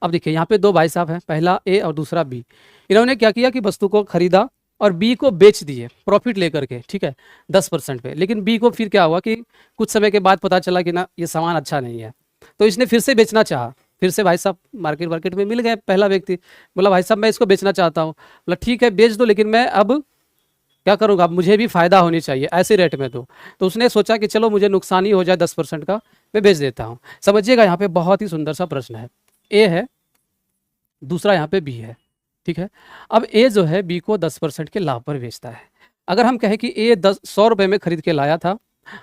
अब देखिए यहाँ पे दो भाई साहब हैं, पहला ए और दूसरा बी। इन्होंने क्या किया कि वस्तु को खरीदा और बी को बेच दिए प्रॉफिट लेकर के, ठीक है, 10% पे। लेकिन बी को फिर क्या हुआ कि कुछ समय के बाद पता चला कि ना ये सामान अच्छा नहीं है, तो इसने फिर से बेचना चाहा। फिर से भाई साहब मार्केट में मिल गए, पहला व्यक्ति बोला भाई साहब मैं इसको बेचना चाहता हूँ। बोला ठीक है बेच दो, लेकिन मैं अब क्या करूँगा, अब मुझे भी फायदा होनी चाहिए, ऐसे रेट में दो। तो उसने सोचा कि चलो मुझे नुकसान ही हो जाए 10% का, मैं बेच देता हूँ। समझिएगा यहाँ पे बहुत ही सुंदर सा प्रश्न है। ए है, दूसरा यहाँ पे बी है, ठीक है। अब ए जो है बी को 10% के लाभ पर बेचता है। अगर हम कहें कि ए 100 रुपये में खरीद के लाया था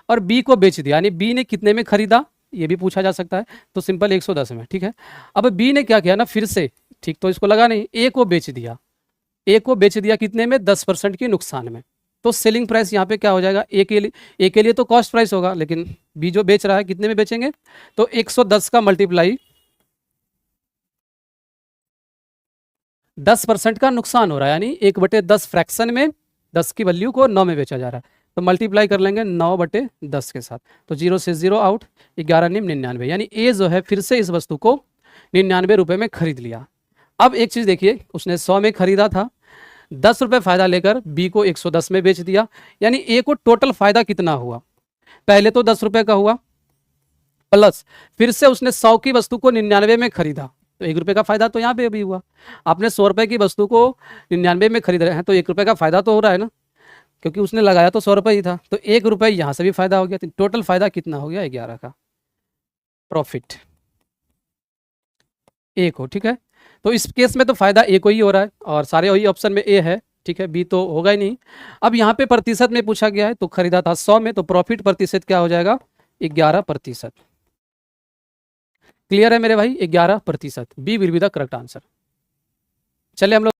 और बी को बेच दिया, यानी बी ने कितने में खरीदा ये भी पूछा जा सकता है, तो सिंपल 110 में, ठीक है। अब बी ने क्या किया ना, फिर से ठीक तो इसको लगा नहीं, ए को बेच दिया। ए को बेच दिया कितने में, 10% के नुकसान में। तो सेलिंग प्राइस यहाँ पे क्या हो जाएगा, ए के लिए तो कॉस्ट प्राइस होगा, लेकिन बी जो बेच रहा है कितने में बेचेंगे, तो 110 का मल्टीप्लाई 10% का नुकसान हो रहा है, यानी 1/10 फ्रैक्शन में 10 की वैल्यू को 9 में बेचा जा रहा है। तो मल्टीप्लाई कर लेंगे 9/10 के साथ, तो 0 से 0 आउट, 11 निम 99, यानी ए जो है फिर से इस वस्तु को 99 रुपये में खरीद लिया। अब एक चीज़ देखिए, उसने 100 में खरीदा था, 10 रुपये फायदा लेकर बी को 110 में बेच दिया, यानी ए को टोटल फायदा कितना हुआ, पहले तो 10 रुपये का हुआ, प्लस फिर से उसने 100 की वस्तु को 99 में खरीदा, तो 1 रुपये का फायदा तो यहाँ पे भी हुआ। आपने 100 रुपये की वस्तु को 99 में खरीद रहे हैं, तो 1 रुपये का फायदा तो हो रहा है ना, क्योंकि उसने लगाया तो 100 रुपये ही था, तो 1 रुपये यहाँ से भी फायदा हो गया, तो टोटल फायदा कितना हो गया, 11 का प्रॉफिट ए को, ठीक है। तो इस केस में तो फायदा ए को ही हो रहा है, और सारे वही ऑप्शन में ए है, ठीक है, बी तो होगा ही नहीं। अब यहाँ पे प्रतिशत में पूछा गया है, तो खरीदा था 100 में, तो प्रॉफिट प्रतिशत क्या हो जाएगा, 11%। क्लियर है मेरे भाई, 11%, B will be the correct answer. चलिए हम लोग